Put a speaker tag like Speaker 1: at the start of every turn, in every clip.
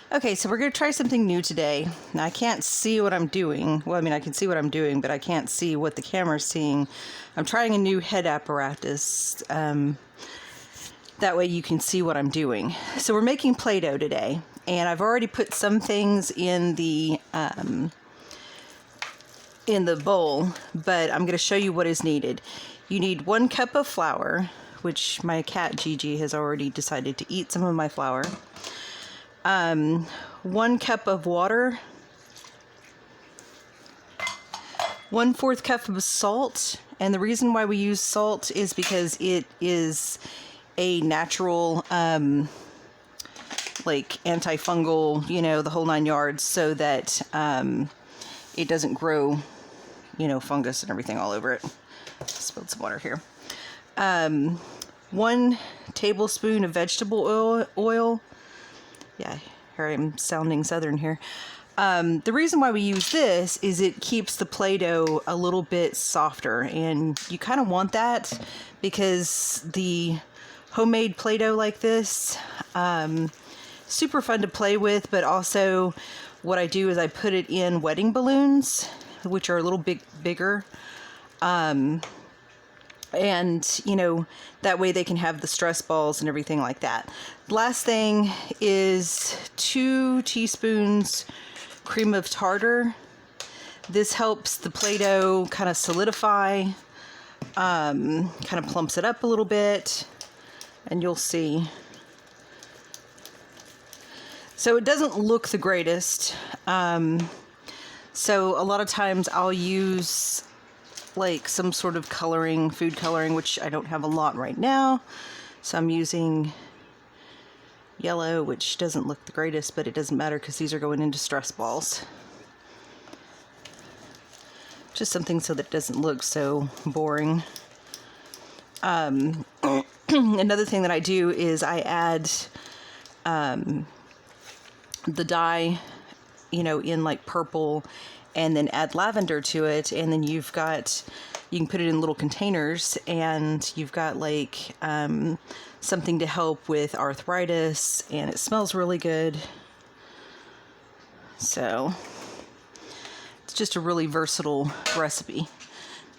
Speaker 1: Okay, so we're going to try something new today. Now, I can't see what I'm doing. Well, I mean, I can see what I'm doing, but I can't see what the camera's seeing. I'm trying a new head apparatus. That way you can see what I'm doing. So we're making Play-Doh today, and I've already put some things in the bowl, but I'm going to show you what is needed. You need 1 cup of flour, which my cat Jiji has already decided to eat some of my flour. 1 cup of water, 1/4 cup of salt, and the reason why we use salt is because it is a natural, like antifungal, you know, the whole 9 yards, so that it doesn't grow, you know, fungus and everything all over it. Spilled some water here. 1 tablespoon of vegetable oil. Yeah, here I'm sounding southern here. The reason why we use this is it keeps the Play-Doh a little bit softer, and you kind of want that because the homemade Play-Doh like this, super fun to play with, but also what I do is I put it in wedding balloons, which are a little bit bigger. And, you know, that way they can have the stress balls and everything like that. Last thing is 2 teaspoons cream of tartar. This helps the Play-Doh kind of solidify, kind of plumps it up a little bit, and you'll see. So it doesn't look the greatest. So a lot of times I'll use like some sort of coloring, food coloring, which I don't have a lot right now. So I'm using yellow, which doesn't look the greatest, but it doesn't matter because these are going into stress balls. Just something so that it doesn't look so boring. Another thing that I do is I add the dye, you know, in like purple, and then add lavender to it, and then you can put it in little containers, and you've got like something to help with arthritis, and it smells really good. So it's just a really versatile recipe.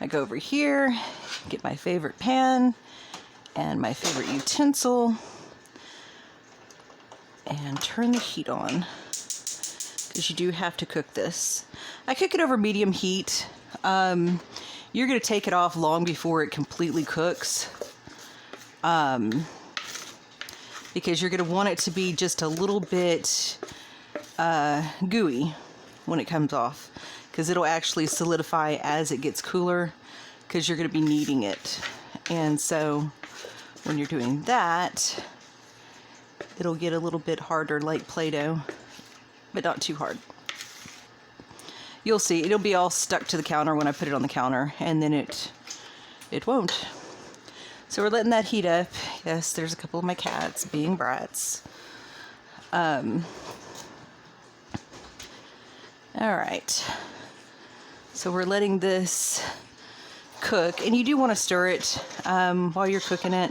Speaker 1: I go over here, get my favorite pan and my favorite utensil, and turn the heat on, because you do have to cook this. I cook it over medium heat. You're going to take it off long before it completely cooks, because you're going to want it to be just a little bit gooey when it comes off, because it'll actually solidify as it gets cooler, because you're going to be kneading it. And so when you're doing that, it'll get a little bit harder, like Play-Doh, but not too hard. You'll see, it'll be all stuck to the counter when I put it on the counter, and then it won't. So we're letting that heat up. Yes, there's a couple of my cats being brats. All right. So we're letting this cook, and you do want to stir it while you're cooking it.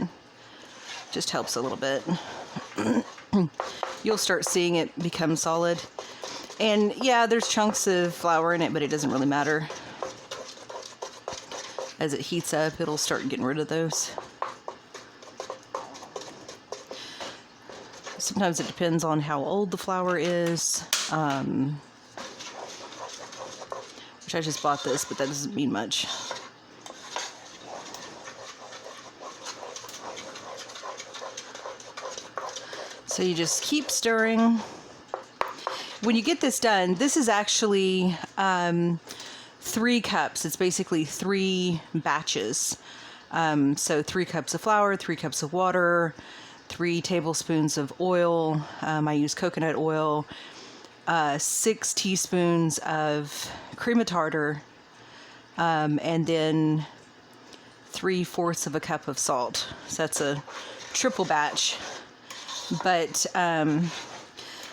Speaker 1: Just helps a little bit. You'll start seeing it become solid. And yeah, there's chunks of flour in it, but it doesn't really matter. As it heats up, it'll start getting rid of those. Sometimes it depends on how old the flour is. Which I just bought this, but that doesn't mean much. So you just keep stirring. When you get this done, this is actually 3 cups. It's basically 3 batches. So 3 cups of flour, 3 cups of water, 3 tablespoons of oil. I use coconut oil, 6 teaspoons of cream of tartar, and then 3/4 of a cup of salt. So that's a triple batch. But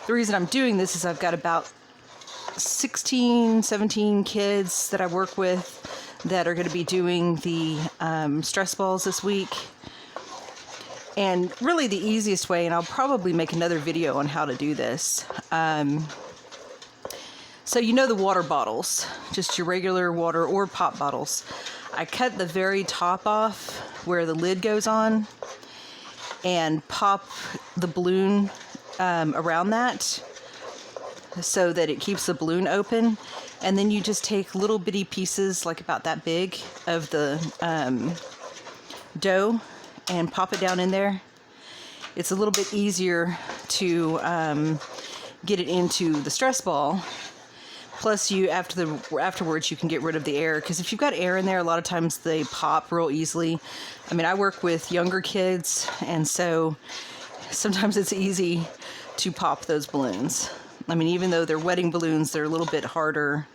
Speaker 1: the reason I'm doing this is I've got about 16, 17 kids that I work with that are going to be doing the stress balls this week. And really the easiest way, and I'll probably make another video on how to do this. So you know the water bottles, just your regular water or pop bottles. I cut the very top off where the lid goes on and pop the balloon around that so that it keeps the balloon open. And then you just take little bitty pieces, like about that big, of the dough and pop it down in there. It's a little bit easier to get it into the stress ball. Plus, afterwards you can get rid of the air, because if you've got air in there, a lot of times they pop real easily. I mean, I work with younger kids, and so sometimes it's easy to pop those balloons. I mean, even though they're wedding balloons, they're a little bit harder.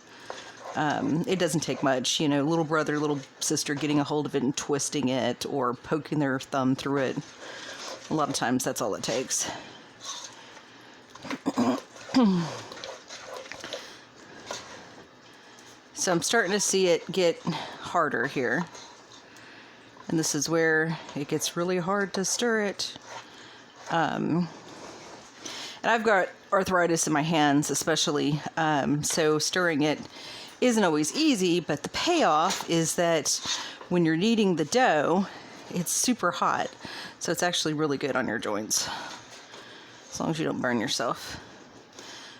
Speaker 1: It doesn't take much, you know, little brother, little sister getting a hold of it and twisting it or poking their thumb through it. A lot of times that's all it takes. So I'm starting to see it get harder here. And this is where it gets really hard to stir it. And I've got arthritis in my hands especially, so stirring it isn't always easy, but the payoff is that when you're kneading the dough, it's super hot. So it's actually really good on your joints, as long as you don't burn yourself.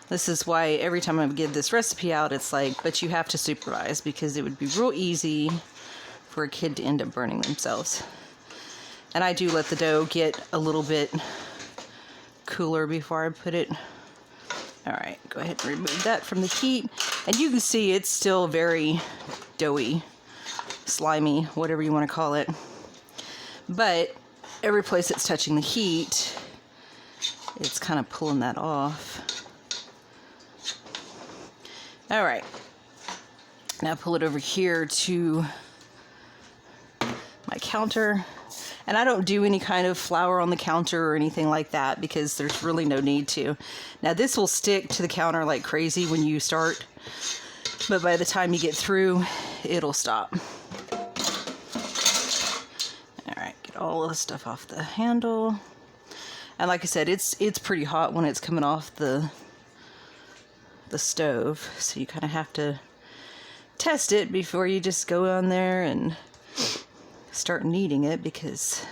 Speaker 1: This is why every time I give this recipe out, it's like, but you have to supervise, because it would be real easy for a kid to end up burning themselves. And I do let the dough get a little bit cooler before I put it. All right, go ahead and remove that from the heat. And you can see it's still very doughy, slimy, whatever you want to call it. But every place it's touching the heat, it's kind of pulling that off. All right, now pull it over here to my counter. And I don't do any kind of flour on the counter or anything like that, because there's really no need to. Now this will stick to the counter like crazy when you start, but by the time you get through, it'll stop. All right, get all of the stuff off the handle. And like I said, it's pretty hot when it's coming off the stove, so you kind of have to test it before you just go on there and start kneading it, because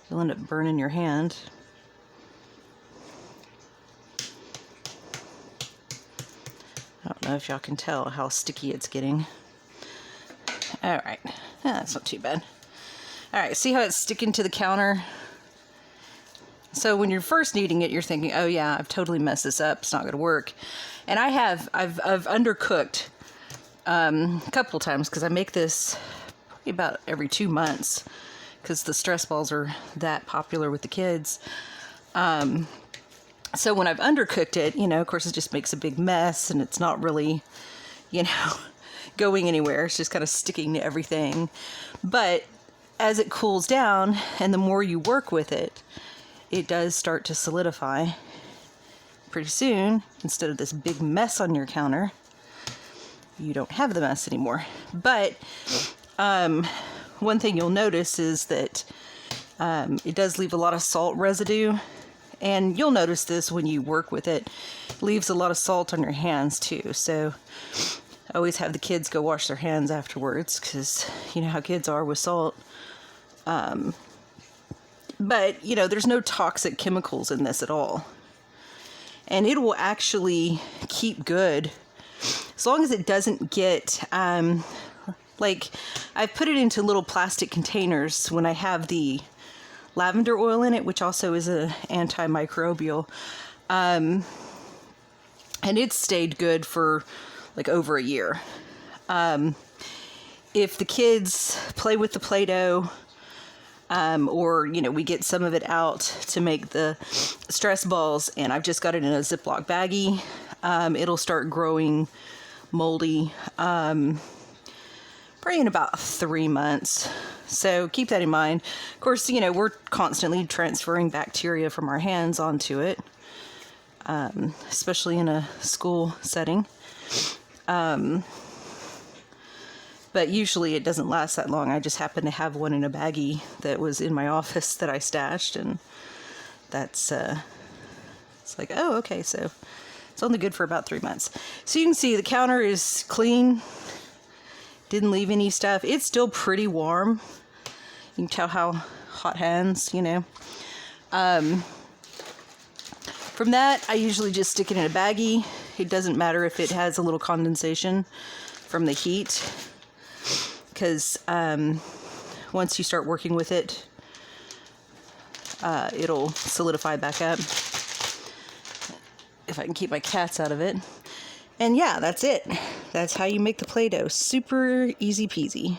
Speaker 1: you'll end up burning your hand. I don't know if y'all can tell how sticky it's getting. All right, that's not too bad. All right, see how it's sticking to the counter? So when you're first kneading it, you're thinking, oh yeah, I've totally messed this up, it's not gonna work. And I've undercooked a couple times, because I make this probably about every 2 months, because the stress balls are that popular with the kids. So when I've undercooked it, you know, of course it just makes a big mess, and it's not really, you know, going anywhere. It's just kind of sticking to everything. But as it cools down and the more you work with it, it does start to solidify. Pretty soon, instead of this big mess on your counter, you don't have the mess anymore. But one thing you'll notice is that it does leave a lot of salt residue, and you'll notice this when you work with it. It leaves a lot of salt on your hands too. So I always have the kids go wash their hands afterwards, because you know how kids are with salt. But you know, there's no toxic chemicals in this at all. And it will actually keep good as long as it doesn't get, like, I've put it into little plastic containers when I have the lavender oil in it, which also is an antimicrobial. And it's stayed good for like over a year. If the kids play with the Play-Doh, or, you know, we get some of it out to make the stress balls, and I've just got it in a Ziploc baggie, it'll start growing moldy, probably in about 3 months. So keep that in mind. Of course, you know, we're constantly transferring bacteria from our hands onto it, especially in a school setting. But but usually it doesn't last that long. I just happen to have one in a baggie that was in my office that I stashed, and that's, it's like, oh, okay, so it's only good for about 3 months. So you can see the counter is clean, didn't leave any stuff. It's still pretty warm. You can tell how hot hands, you know. From that, I usually just stick it in a baggie. It doesn't matter if it has a little condensation from the heat, because once you start working with it, it'll solidify back up. If I can keep my cats out of it. And yeah, that's it. That's how you make the Play-Doh. Super easy peasy.